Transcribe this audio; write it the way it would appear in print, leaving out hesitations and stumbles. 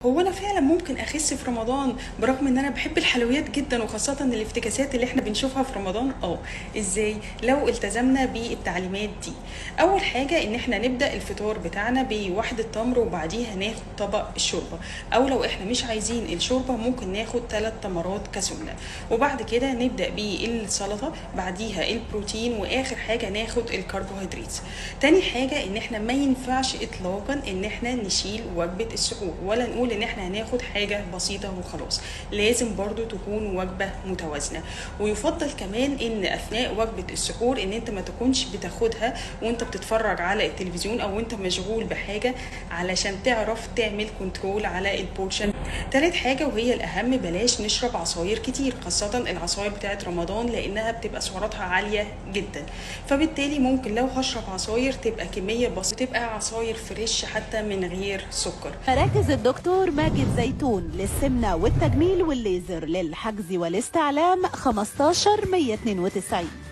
هو انا فعلا ممكن اخس في رمضان برغم ان انا بحب الحلويات جدا، وخاصه الافتكاسات اللي احنا بنشوفها في رمضان؟ ازاي؟ لو التزمنا بالتعليمات دي. اول حاجه ان احنا نبدا الفطار بتاعنا بواحده تمر وبعديها ناخد طبق الشوربه، او لو احنا مش عايزين الشوربه ممكن ناخد 3 تمرات كسنه، وبعد كده نبدا بالسلطه، بعديها البروتين، واخر حاجه ناخد الكربوهيدرات. تاني حاجه ان احنا ما ينفعش اطلاقا ان احنا نشيل وجبه السحور، ولا نقول ان احنا هناخد حاجه بسيطه وخلاص، لازم برضو تكون وجبه متوازنه. ويفضل كمان ان اثناء وجبه السحور ان انت ما تكونش بتاخدها وانت بتتفرج على التلفزيون او انت مشغول بحاجه، علشان تعرف تعمل كنترول على البورشن. تالت حاجه وهي الاهم، بلاش نشرب عصاير كتير، خاصه العصاير بتاعت رمضان لانها بتبقى سعراتها عاليه جدا، فبالتالي ممكن لو هشرب عصاير تبقى كميه بسيطه، تبقى عصاير فريش حتى من غير سكر. مراكز الدكتور ماجد زيتون للسمنة والتجميل والليزر، للحجز والاستعلام 15 192.